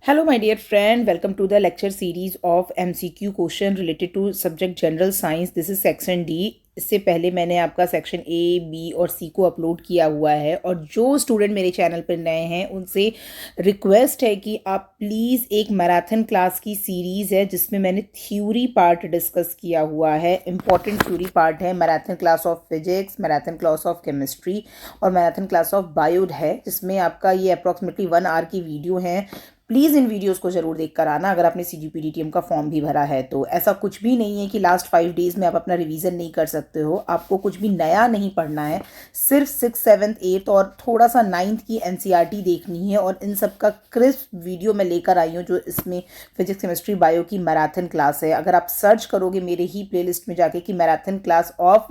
Hello, my dear friend. Welcome to the lecture series of MCQ question related to subject General Science. This is section D. इससे पहले मैंने आपका section A B और सी को upload किया हुआ है और जो स्टूडेंट मेरे चैनल पर नए हैं उनसे रिक्वेस्ट है कि आप प्लीज़ एक मैराथन क्लास की सीरीज़ है जिसमें मैंने थ्योरी पार्ट डिस्कस किया हुआ है। इंपॉर्टेंट थ्योरी पार्ट है marathon class of physics, marathon class of chemistry और मैराथन क्लास ऑफ बायो है, जिसमें आपका ये अप्रॉक्सीमेटली 1 आवर की वीडियो है। प्लीज़ इन वीडियोस को ज़रूर देख कर आना अगर आपने CGPDTM का फॉर्म भी भरा है तो। ऐसा कुछ भी नहीं है कि लास्ट 5 डेज़ में आप अपना रिवीजन नहीं कर सकते हो। आपको कुछ भी नया नहीं पढ़ना है, सिर्फ 6, 7, 8 और थोड़ा सा 9th की NCERT देखनी है। और इन सब का क्रिस्प वीडियो मैं लेकर आई हूँ जो इसमें फिजिक्स, केमिस्ट्री, बायो की मैराथन क्लास है। अगर आप सर्च करोगे मेरे ही प्लेलिस्ट में जाके कि marathon class of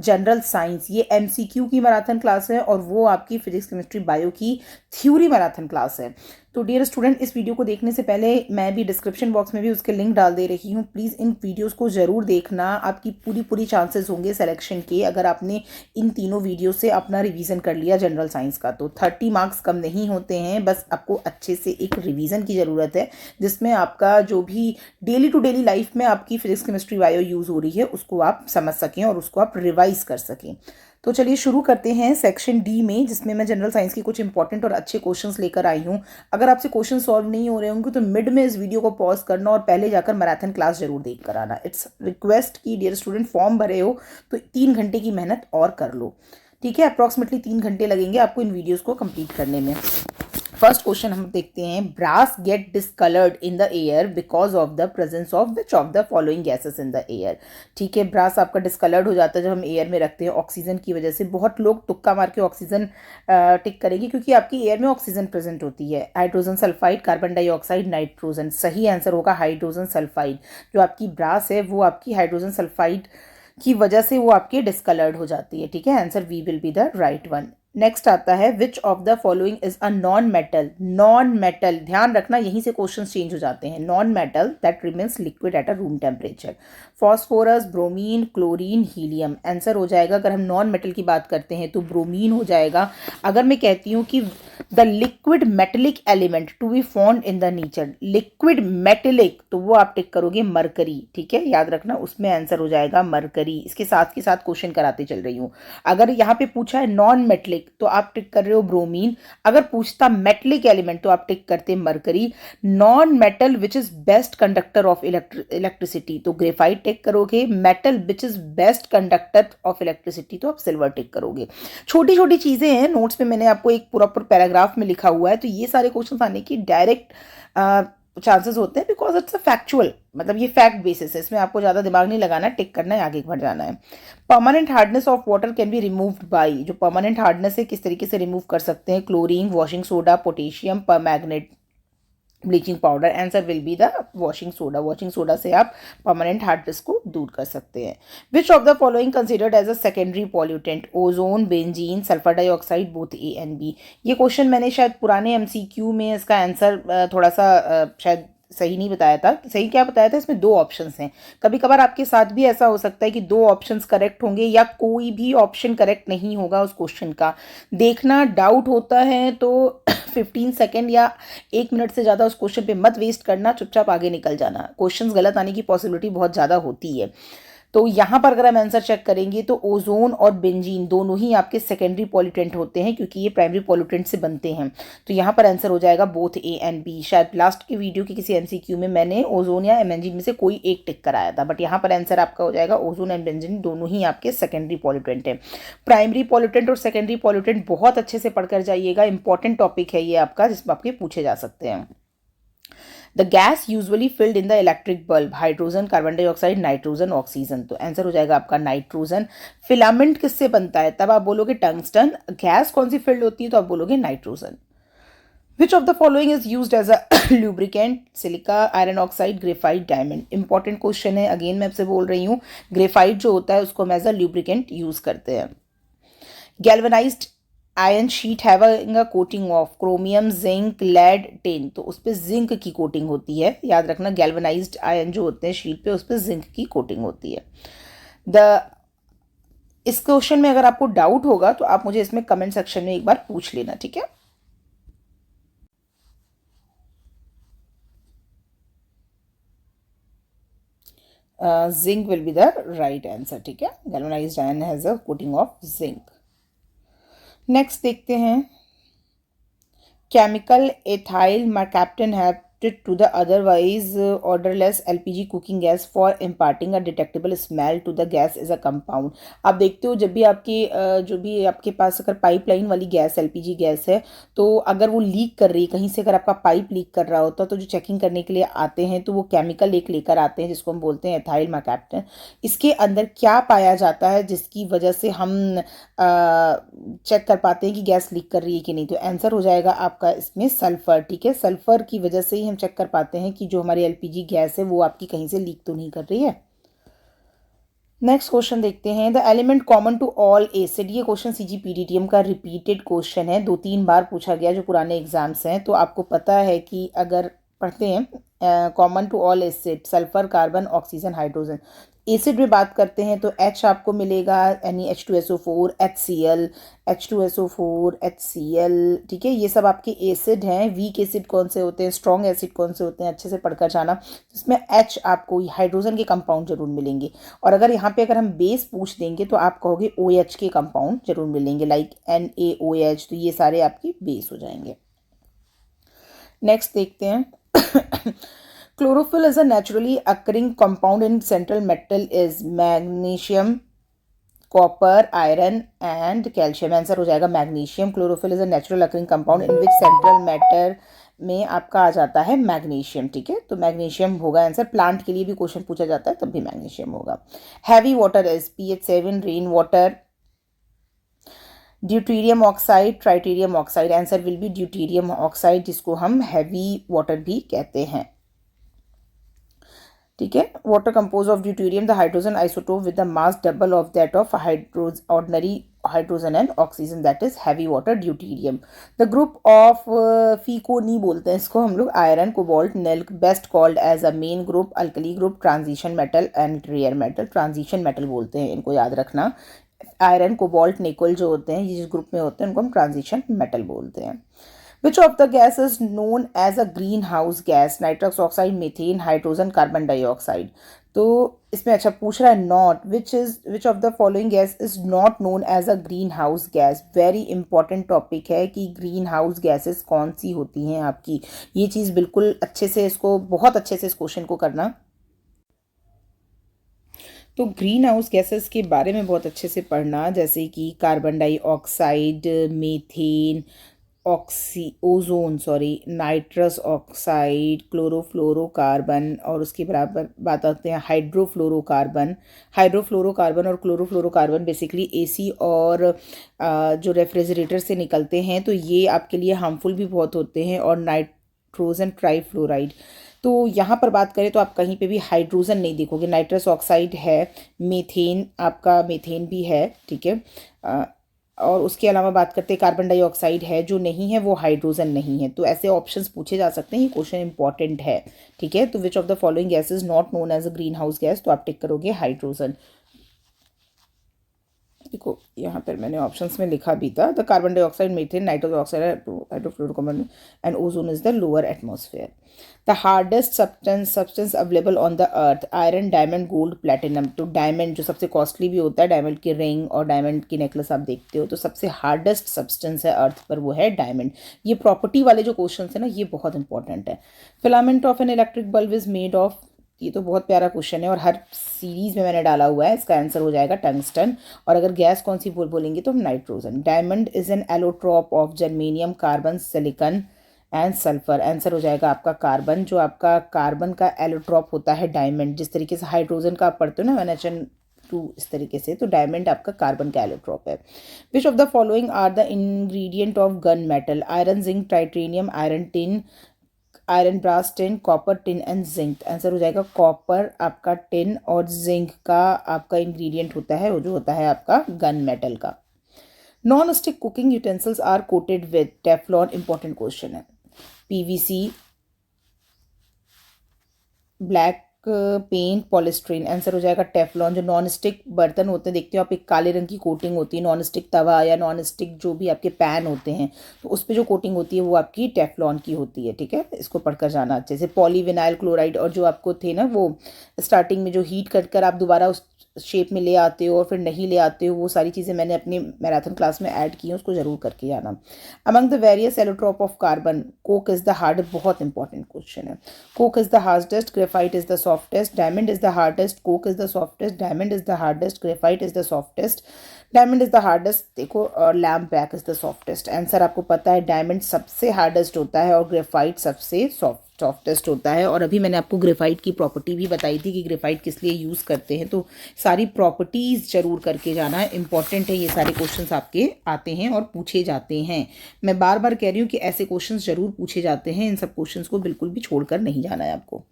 general science, ये MCQ की मैराथन क्लास है और वो आपकी फिजिक्स, केमिस्ट्री, बायो की थ्योरी मैराथन क्लास है। तो डियर स्टूडेंट, इस वीडियो को देखने से पहले मैं भी डिस्क्रिप्शन बॉक्स में भी उसके लिंक डाल दे रही हूँ। प्लीज़ इन वीडियोस को ज़रूर देखना। आपकी पूरी चांसेस होंगे सिलेक्शन के अगर आपने इन तीनों वीडियो से अपना रिवीजन कर लिया जनरल साइंस का। तो 30 मार्क्स कम नहीं होते हैं, बस आपको अच्छे से एक रिवीजन की ज़रूरत है जिसमें आपका जो भी डेली टू डेली लाइफ में आपकी फिजिक्स, केमिस्ट्री, बायो यूज़ हो रही है उसको आप समझ सकें और उसको आप रिवाइज कर सकें। तो चलिए शुरू करते हैं सेक्शन डी में, जिसमें मैं जनरल साइंस के कुछ इंपॉर्टेंट और अच्छे क्वेश्चंस लेकर आई हूँ। अगर आपसे क्वेश्चन सॉल्व नहीं हो रहे होंगे तो मिड में इस वीडियो को पॉज करना और पहले जाकर मैराथन क्लास जरूर देख कर आना। इट्स रिक्वेस्ट की डियर स्टूडेंट, फॉर्म भरे हो तो 3 घंटे की मेहनत और कर लो, ठीक है। अप्रॉक्सीमेटली 3 घंटे लगेंगे आपको इन वीडियोज़ को कंप्लीट करने में। फर्स्ट क्वेश्चन हम देखते हैं, brass get discoloured in the air because of the presence of which of the following gases in the air. ठीक है, ब्रास आपका डिस्कलर्ड हो जाता है जब हम एयर में रखते हैं ऑक्सीजन की वजह से। बहुत लोग तुक्का मार के ऑक्सीजन टिक करेंगे क्योंकि आपकी एयर में ऑक्सीजन प्रेजेंट होती है। Hydrogen sulphide, carbon dioxide, nitrogen. सही आंसर होगा हाइड्रोजन सल्फाइड। जो आपकी ब्रास है वो आपकी हाइड्रोजन सल्फाइड की वजह से वो आपकी डिस्कलर्ड हो जाती है, ठीक है। Answer we will be the right one. Next आता है, which of the following is a non metal. Non metal, ध्यान रखना यहीं से क्वेश्चन चेंज हो जाते हैं। Non metal that remains liquid at a room temperature. Phosphorus, bromine, chlorine, helium. Answer हो जाएगा, अगर हम नॉन मेटल की बात करते हैं तो ब्रोमीन हो जाएगा। अगर मैं कहती हूँ कि the liquid metallic element to be found in the nature, liquid metallic, तो वो आप टिक करोगे मरकरी, ठीक है, याद रखना उसमें आंसर हो जाएगा मरकरी। इसके साथ के साथ क्वेश्चन कराते चल रही हूँ। अगर यहाँ पे पूछा है नॉन मेटेलिक तो आप टिक कर रहे हो ब्रोमीन। अगर पूछता मेटेलिक एलिमेंट तो आप टिक करते mercury. Non metal which is best conductor of electricity तो ग्रेफाइट टिक करोगे। Metal which is best conductor of electricity तो आप सिल्वर टिक करोगे। छोटी छोटी चीजें हैं, नोट्स में मैंने आपको एक पूरा पैराग्राफ में लिखा हुआ है, तो ये सारे क्वेश्चन आने की डायरेक्ट चांसेस होते हैं बिकॉज इट्स अ फैक्चुअल, मतलब ये फैक्ट बेसिस है, इसमें आपको ज़्यादा दिमाग नहीं लगाना, टिक करना है, आगे बढ़ जाना है। Permanent hardness of water can be removed by, जो परमानेंट हार्डनेस है किस तरीके से रिमूव कर सकते हैं? Chlorine, washing soda, potassium, permanganate, bleaching powder. Answer will be the washing soda. Washing soda से आप परमानेंट हार्डनेस को दूर कर सकते हैं। Which of the following considered as a secondary pollutant? Ozone, benzene, sulphur dioxide, both A and B. ये question मैंने शायद पुराने MCQ में इसका आंसर थोड़ा सा शायद सही नहीं बताया था। सही क्या बताया था? इसमें 2 ऑप्शंस हैं। कभी कभार आपके साथ भी ऐसा हो सकता है कि 2 ऑप्शंस करेक्ट होंगे या कोई भी ऑप्शन करेक्ट नहीं होगा उस क्वेश्चन का। देखना, डाउट होता है तो 15 सेकेंड या 1 मिनट से ज़्यादा उस क्वेश्चन पे मत वेस्ट करना, चुपचाप आगे निकल जाना। क्वेश्चंस गलत आने की पॉसिबिलिटी बहुत ज़्यादा होती है। तो यहाँ पर अगर हम आंसर चेक करेंगे तो ओजोन और बेंजीन दोनों ही आपके सेकेंडरी पॉल्यूटेंट होते हैं क्योंकि ये प्राइमरी पॉल्यूटेंट से बनते हैं। तो यहाँ पर आंसर हो जाएगा बोथ ए एंड बी। शायद लास्ट की वीडियो की किसी MCQ में मैंने ओजोन या बेंजीन में से कोई एक टिक कराया था, बट यहाँ पर आंसर आपका हो जाएगा ओजोन एंड बेंजीन दोनों ही आपके सेकेंडरी पॉल्यूटेंट है। प्राइमरी पॉल्यूटेंट और सेकेंडरी पॉल्यूटेंट बहुत अच्छे से पढ़कर जाइएगा, इंपॉर्टेंट टॉपिक है ये आपका, जिसमें आपके पूछे जा सकते हैं। The gas usually filled in the electric bulb, hydrogen, carbon dioxide, nitrogen, oxygen. तो आंसर हो जाएगा आपका नाइट्रोजन। फिलामेंट किससे बनता है? तब आप बोलोगे टंगस्टन। गैस कौन सी फिल्ड होती है? तो आप बोलोगे nitrogen. Which of the following is used as a lubricant? Silica, iron oxide, graphite, diamond. Important question है, अगेन मैं आपसे बोल रही हूँ, ग्रेफाइट जो होता है उसको हम एज अ लुब्रिकेंट यूज करते हैं। Galvanised iron sheet having a coating of chromium, zinc, lead, tin. तो उस पर जिंक की कोटिंग होती है, याद रखना। गैल्वेनाइज्ड आयन जो होते हैं शीट पे उस पर जिंक की कोटिंग होती है। द इस क्वेश्चन में अगर आपको डाउट होगा तो आप मुझे इसमें कमेंट सेक्शन में एक बार पूछ लेना, ठीक है। Zinc will be the right answer, ठीक है। Galvanised iron has a coating of zinc. Next देखते हैं, chemical ethyl mercaptan have to the otherwise odorless LPG cooking gas for imparting a detectable smell to the gas is a compound। आप देखते हो जब भी आपकी जो भी आपके पास अगर पाइपलाइन वाली गैस LPG गैस है, तो अगर वो लीक कर रही है कहीं से, अगर आपका पाइप लीक कर रहा होता है, तो जो चेकिंग करने के लिए आते हैं तो वो केमिकल एक लेकर आते हैं जिसको हम बोलते हैं एथाइल mercaptan। इसके अंदर क्या पाया जाता है जिसकी वजह से हम चेक कर पाते हैं कि गैस लीक कर रही है कि नहीं? तो आंसर हो जाएगा आपका इसमें सल्फर, ठीक है। सल्फर की वजह से ही हम चेक कर पाते हैं कि जो हमारी एलपीजी गैस है वो आपकी कहीं से लीक तो नहीं कर रही है। नेक्स्ट क्वेश्चन देखते हैं, the element common to all acid. ये क्वेश्चन CGPDTM का रिपीटेड क्वेश्चन है, 2-3 बार पूछा गया जो पुराने एग्जाम्स हैं। तो आपको पता है कि अगर पढ़ते हैं common to all acid, sulphur, carbon, oxygen, hydrogen. Acid में बात करते हैं तो H आपको मिलेगा, यानी H2SO4, HCl, H2SO4, HCl, ठीक है। ये सब आपके एसिड हैं। वीक एसिड कौन से होते हैं, स्ट्रॉन्ग एसिड कौन से होते हैं, अच्छे से पढ़कर जाना। इसमें H आपको हाइड्रोजन के कंपाउंड जरूर मिलेंगे। और अगर यहाँ पे अगर हम बेस पूछ देंगे तो आप कहोगे OH के कंपाउंड जरूर मिलेंगे, लाइक NaOH। तो ये सारे आपके बेस हो जाएंगे। नेक्स्ट देखते हैं, chlorophyll is a naturally occurring compound in central metal is magnesium, copper, iron and calcium। Answer हो जाएगा magnesium. Chlorophyll is a natural occurring compound in which central matter में आपका आ जाता है मैग्नीशियम, ठीक है। तो मैग्नीशियम होगा आंसर। प्लांट के लिए भी क्वेश्चन पूछा जाता है तब भी मैग्नीशियम होगा। Heavy water is pH7, rain water, deuterium oxide, tritium oxide. Answer will be deuterium oxide, जिसको हम हैवी वाटर भी कहते हैं, ठीक है। Water compose of deuterium, the hydrogen isotope with the mass double of that of ordinary hydrogen and oxygen, that is heavy water deuterium. The group of फीको नहीं बोलते हैं इसको हम लोग, आयरन, कोबाल्ट, निल्क, best called as a main group, alkali group, transition metal and rare metal. Transition metal बोलते हैं, इनको याद रखना। आयरन, कोबाल्ट, निकल जो होते हैं ये जिस ग्रुप में होते हैं उनको हम ट्रांजिशन मेटल बोलते हैं। Which of the gas is known as a greenhouse gas? Nitrous oxide, methane, hydrogen, carbon dioxide. तो इसमें अच्छा पूछ रहा है not, which of the following gas is not known as a greenhouse gas. Very important topic है कि green house gases कौन सी होती हैं आपकी। ये चीज़ बिल्कुल अच्छे से, इसको बहुत अच्छे से इस क्वेश्चन को करना। तो ग्रीन हाउस गैसेस के बारे में बहुत अच्छे से पढ़ना, जैसे कि carbon dioxide, methane, ozone sorry, nitrous oxide, chlorofluorocarbon, और उसके बराबर बात आते हैं हाइड्रोफ्लोरोकार्बन। हाइड्रोफ्लोरोकार्बन और क्लोरोफ्लोरोकार्बन बेसिकली एसी और जो रेफ्रिजरेटर से निकलते हैं, तो ये आपके लिए हार्मफुल भी बहुत होते हैं। और नाइट्रोजन ट्राईफ्लोराइड, तो यहाँ पर बात करें तो आप कहीं पे भी हाइड्रोजन नहीं देखोगे। नाइट्रस ऑक्साइड है, मीथेन, आपका मीथेन भी है, ठीक है। और उसके अलावा बात करते हैं कार्बन डाइऑक्साइड है, जो नहीं है वो हाइड्रोजन नहीं है। तो ऐसे ऑप्शंस पूछे जा सकते हैं, ये क्वेश्चन इंपॉर्टेंट है, ठीक है। तो which of the following gas is not known as a greenhouse gas, तो आप टिक करोगे हाइड्रोजन। देखो यहाँ पर मैंने ऑप्शंस में लिखा भी था, the carbon dioxide, methane, nitrous oxide, hydrofluorocarbon and ozone is the lower atmosphere. The hardest substance available on the earth, iron, diamond, gold, platinum. तो डायमंड जो सबसे कॉस्टली भी होता है, डायमंड की रिंग और डायमंड की नेकलेस आप देखते हो, तो सबसे हार्डेस्ट सब्सटेंस है अर्थ पर वो है डायमंड। ये प्रॉपर्टी वाले जो क्वेश्चन है ना, ये बहुत इंपॉर्टेंट है। Filament of an electric bulb is made of, ये तो बहुत प्यारा क्वेश्चन है और हर सीरीज में मैंने डाला हुआ है। इसका आंसर हो जाएगा टंगस्टन। और अगर गैस कौन सी बोलेंगे तो हम nitrogen. Diamond is an allotrope of germanium, carbon, silicon and sulphur. Answer हो जाएगा आपका कार्बन। जो आपका कार्बन का एलोट्रॉप होता है डायमंड, जिस तरीके से हाइड्रोजन का आप पढ़ते हो ना NHN2, इस तरीके से, तो डायमंड आपका कार्बन का एलोट्रॉप है। Which of the following are the ingredient of gun metal, iron, zinc, titanium, iron, tin, iron, brass, tin, copper, tin and zinc. Answer हो जाएगा कॉपर, आपका टिन और जिंक का आपका इंग्रेडिएंट होता है, वो जो होता है आपका गन मेटल का। Non stick cooking utensils are coated with Teflon. Important question है। PVC, black paint, polystyrene. Answer हो जाएगा टेफलॉन। जो नॉन स्टिक बर्तन होते हैं, देखते हो आप, एक काले रंग की कोटिंग होती है। नॉन स्टिक तवा या नॉन स्टिक जो भी आपके पैन होते हैं, तो उस पर जो कोटिंग होती है वो आपकी टेफलॉन की होती है। ठीक है, इसको पढ़कर जाना अच्छे से। पॉलीविनाइल क्लोराइड, और जो आपको थे ना वो स्टार्टिंग में जो हीट कर आप दोबारा उस शेप में ले आते हो और फिर नहीं ले आते हो, वो सारी चीज़ें मैंने अपनी मैराथन क्लास में ऐड की हैं, उसको ज़रूर करके जाना। Among the various allotrope of carbon, Coke is the hard, बहुत इंपॉर्टेंट क्वेश्चन है। Coke is the hardest, graphite is the softest, diamond is the hardest, Coke is the softest, diamond is the hardest, graphite is the softest, diamond is the hardest, देखो, और lamp black is the softest. Answer आपको पता है, diamond सबसे hardest होता है और graphite सबसे सॉफ्टेस्ट होता है। और अभी मैंने आपको ग्रेफाइट की प्रॉपर्टी भी बताई थी कि ग्रेफाइट किस लिए यूज़ करते हैं, तो सारी प्रॉपर्टीज़ जरूर करके जाना है, इंपॉर्टेंट है। ये सारे क्वेश्चंस आपके आते हैं और पूछे जाते हैं। मैं बार बार कह रही हूँ कि ऐसे क्वेश्चंस जरूर पूछे जाते हैं, इन सब क्वेश्चंस को बिल्कुल भी छोड़कर नहीं जाना है आपको।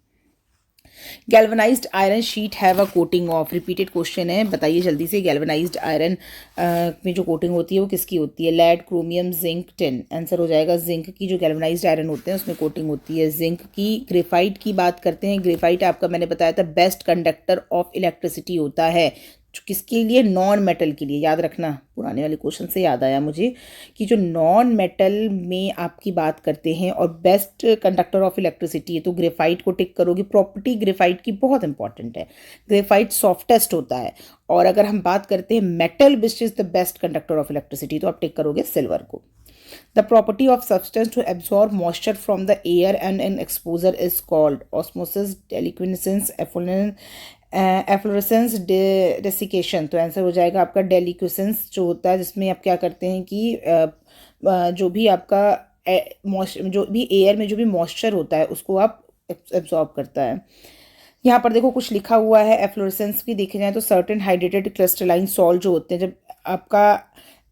Galvanised iron sheet have a coating of, repeated question है, बताइए जल्दी से। गैल्वनाइज्ड आयरन में जो कोटिंग होती है वो किसकी होती है? Lead, chromium, zinc, tin. Answer हो जाएगा जिंक की। जो गैल्वनाइज्ड आयरन होते हैं उसमें कोटिंग होती है जिंक की। ग्रेफाइट की बात करते हैं। ग्रेफाइट आपका मैंने बताया था बेस्ट कंडक्टर ऑफ इलेक्ट्रिसिटी होता है। किसके लिए? नॉन मेटल के लिए। याद रखना, पुराने वाले क्वेश्चन से याद आया मुझे कि जो नॉन मेटल में आपकी बात करते हैं और बेस्ट कंडक्टर ऑफ इलेक्ट्रिसिटी है, तो ग्रेफाइट को टिक करोगे। प्रॉपर्टी ग्रेफाइट की बहुत इंपॉर्टेंट है। ग्रेफाइट सॉफ्टेस्ट होता है। और अगर हम बात करते हैं metal which is the best conductor of electricity, तो आप टिक करोगे सिल्वर को। The property of substance to absorb moisture from the air and an exposure is called osmosis, deliquescence, efflorescence, desiccation। तो आंसर हो जाएगा आपका डेलिक्वेसेंस, जो होता है जिसमें आप क्या करते हैं कि जो भी आपका जो भी एयर में जो भी मॉइस्चर होता है उसको आप एब्जॉर्ब करता है। यहाँ पर देखो कुछ लिखा हुआ है। एफ्लोरेसेंस की देखे जाए तो सर्टेन हाइड्रेटेड क्रिस्टलाइन सॉल्ट जो होते हैं, जब आपका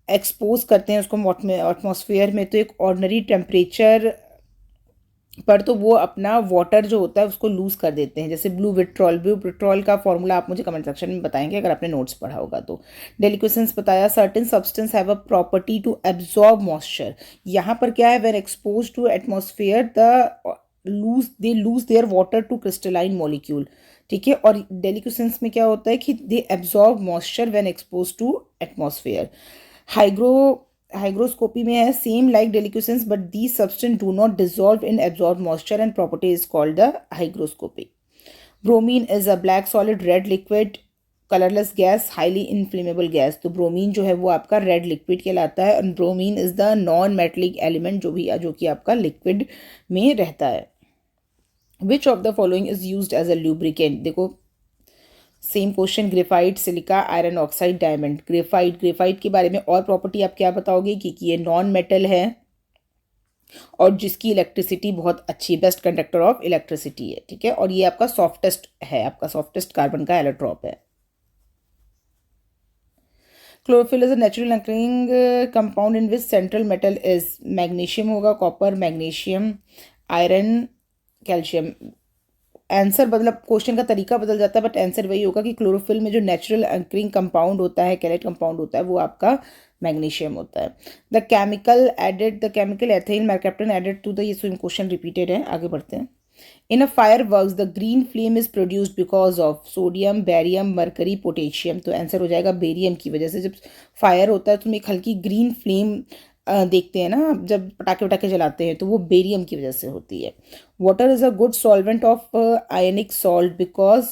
एक्सपोज करते हैं उसको एटमॉस्फेयर में, तो एक ऑर्डिनरी टेम्परेचर पर तो वो अपना वाटर जो होता है उसको लूज कर देते हैं। जैसे ब्लू विट्रॉल का फॉर्मूला आप मुझे कमेंट सेक्शन में बताएंगे अगर आपने नोट्स पढ़ा होगा तो। डेलिक्वेसेंस बताया। Certain substance have a property to absorb moisture. यहाँ पर क्या है? When expose to atmosphere they lose their water to crystalline molecule. ठीक है, और डेलिक्वेसेंस में क्या होता है कि they absorb moisture when expose to atmosphere. Hygroscopy में है same like deliquescence but these substance do not dissolve in absorb moisture and property is called the hygroscopy. Bromine is a black solid red liquid colourless gas highly inflammable gas. तो bromine जो है वो आपका red liquid कहलाता है और bromine is the non metallic element जो कि आपका लिक्विड में रहता है। Which of the following is used as a lubricant? देखो same question. Graphite, silica, iron oxide, diamond. Graphite के बारे में और प्रॉपर्टी आप क्या बताओगे कि ये नॉन मेटल है और जिसकी इलेक्ट्रिसिटी बहुत अच्छी, बेस्ट कंडक्टर ऑफ इलेक्ट्रिसिटी है। ठीक है, और ये आपका सॉफ्टेस्ट है, आपका सॉफ्टेस्ट कार्बन का एलोट्रॉप है। Chlorophyll is a natural occurring compound in which central metal is? Magnesium होगा, copper, magnesium, iron, calcium. Answer मतलब क्वेश्चन का तरीका बदल जाता है बट आंसर वही होगा कि क्लोरोफिल में जो नेचुरल एंकरिंग कंपाउंड होता है, कैलेट कंपाउंड होता है, वो आपका मैग्नीशियम होता है। The chemical ethyl mercaptan added to the, ये सेम क्वेश्चन रिपीटेड है, आगे बढ़ते हैं। In a fireworks the green flame is produced because of sodium, barium, mercury, potassium. तो आंसर हो जाएगा बेरियम की वजह से। जब फायर होता है तो एक हल्की ग्रीन फ्लेम देखते हैं ना, जब पटाखे वटाखे जलाते हैं, तो वो बेरियम की वजह से होती है। Water is a good solvent of ionic salt because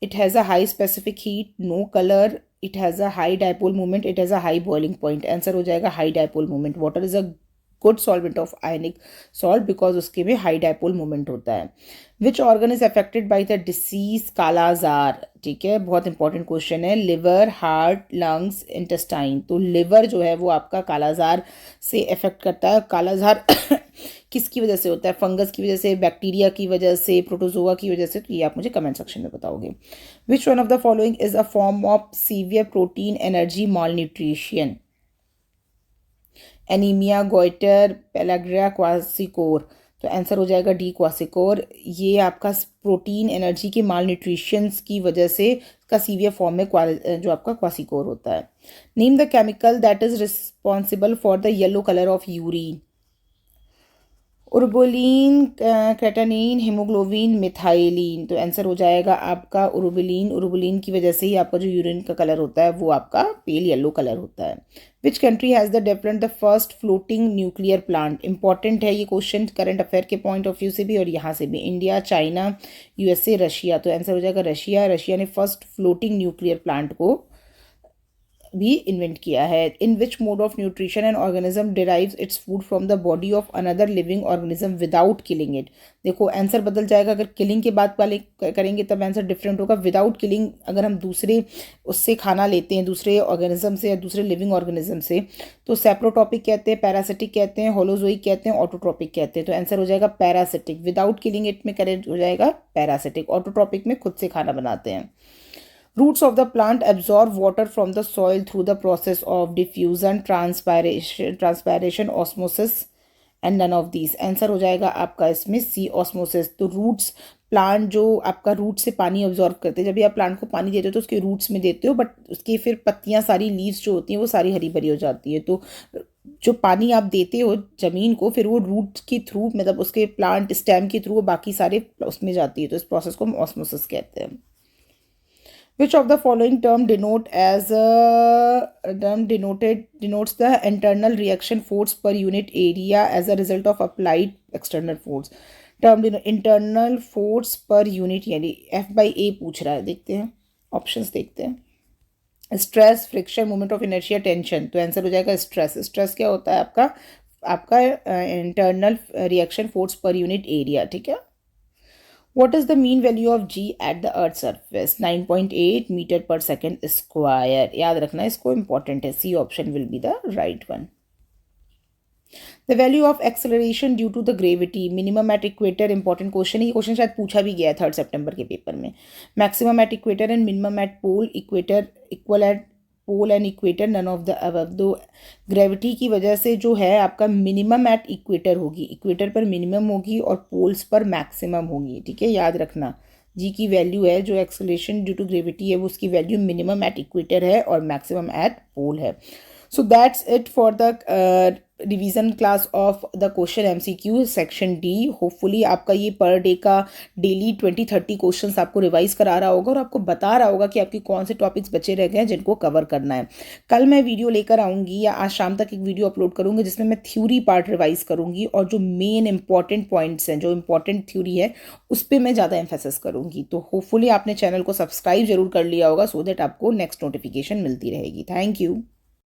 it has a high specific heat, no colour, it has a high dipole moment, it has a high boiling point. Answer हो जाएगा high dipole moment. Water is a good solvent of ionic salt because उसके में high dipole moment होता है। Which organ is affected by the disease kala azar? ठीक है, बहुत important question है। Liver, heart, lungs, intestine. तो लिवर जो है वो आपका कालाजार से अफेक्ट करता है। कालाजार किसकी वजह से होता है? फंगस की वजह से, बैक्टीरिया की वजह से, प्रोटोजोआ की वजह से? तो ये आप मुझे कमेंट सेक्शन में बताओगे। Which one of the following is a form of severe protein energy malnutrition? Anaemia, goitre, pellagra, kwashiorkor. तो आंसर हो जाएगा डी, क्वासिकोर। ये आपका प्रोटीन एनर्जी के माल न्यूट्रिशन की वजह से का सीवियर फॉर्म में जो आपका क्वासिकोर होता है। Name the chemical that is responsible for the yellow colour of urine. Urobilin, creatinine, haemoglobin, methylene. तो आंसर हो जाएगा आपका उर्बुलिन। उर्बुलिन की वजह से ही आपका जो यूरिन का कलर होता है वो आपका पेल येलो कलर होता है। Which country has the developed the first floating nuclear plant. Important है ये क्वेश्चन करंट अफेयर के पॉइंट ऑफ व्यू से भी और यहाँ से भी। India, China, USA, Russia. तो आंसर हो जाएगा रशिया। रशिया ने फर्स्ट फ्लोटिंग न्यूक्लियर प्लांट को भी इन्वेंट किया है। In which mode of nutrition an organism derives its food from the body of another living organism without killing it. देखो answer बदल जाएगा, अगर किलिंग के बाद वाले करेंगे तब आंसर डिफरेंट होगा। विदाउट किलिंग अगर हम दूसरे उससे खाना लेते हैं, दूसरे ऑर्गेनिज्म से या दूसरे लिविंग ऑर्गेनिज्म से, तो सेप्रोटॉपिक कहते हैं, पैरासिटिक कहते हैं, होलोजोइक कहते हैं, ऑटोट्रॉपिक कहते हैं। तो आंसर हो जाएगा पैरासिटिक। विदाउट किलिंग इट में करेक्ट हो जाएगा पैरासिटिक। ऑटोट्रॉपिक में खुद से खाना बनाते हैं। Roots of the plant absorb water from the soil through the process of diffusion, transpiration, osmosis and none of these. Answer हो जाएगा आपका इसमें सी, ऑस्मोसिस। तो रूट्स, प्लांट जो आपका रूट से पानी ऑब्जॉर्व करते हैं, जब भी आप प्लांट को पानी देते हो तो उसके रूट्स में देते हो, बट उसकी फिर पत्तियां सारी, लीव्स जो होती हैं वो सारी हरी भरी हो जाती है। तो जो पानी आप देते हो जमीन को, फिर वो रूट के थ्रू, मतलब उसके प्लांट स्टेम के थ्रू वो बाकी सारे उसमें जाती है। तो इस प्रोसेस को हम ऑस्मोसिस कहते हैं। Which of the following term denotes the internal reaction force per unit area as a result of applied external force? Term internal force per unit, यानी F/A पूछ रहा है। देखते हैं ऑप्शंस, देखते हैं। Stress, friction, moment of inertia, tension. तो answer हो जाएगा स्ट्रेस। स्ट्रेस क्या होता है आपका, आपका internal reaction force per unit area, ठीक है। What is the mean value of G at the Earth surface? 9.8 metre पर सेकेंड स्क्वायर। याद रखना इसको, इंपॉर्टेंट है। C option will be the right one. The value of acceleration due to the gravity minimum at equator. Important question है ये। Question शायद पूछा भी गया है 3 सितंबर के पेपर में। Maximum at equator and minimum at pole, equator equal at pole and equator, none of the above. दो ग्रेविटी की वजह से जो है आपका मिनिमम एट इक्वेटर होगी, इक्वेटर पर मिनिमम होगी और पोल्स पर मैक्सिमम होगी, ठीक है। याद रखना जी की वैल्यू है जो एक्सेलरेशन ड्यू टू ग्रेविटी है, वो उसकी वैल्यू मिनिमम एट इक्वेटर है और मैक्सिमम एट पोल है। So that's it for the revision class of the question MCQ section D. Hopefully आपका ये पर डे का डेली 20-30 क्वेश्चंस आपको रिवाइज करा रहा होगा और आपको बता रहा होगा कि आपके कौन से टॉपिक्स बचे रह गए हैं जिनको कवर करना है। कल मैं वीडियो लेकर आऊँगी या आज शाम तक एक वीडियो अपलोड करूँगी जिसमें मैं थ्योरी पार्ट रिवाइज करूँगी और जो मेन इंपॉर्टेंट पॉइंट्स हैं, जो इंपॉर्टेंट थ्योरी है, उस पर मैं ज़्यादा एम्फेसिस करूँगी। तो होपफुली आपने चैनल को सब्सक्राइब जरूर कर लिया होगा सो दैट आपको नेक्स्ट नोटिफिकेशन मिलती रहेगी। Thank you.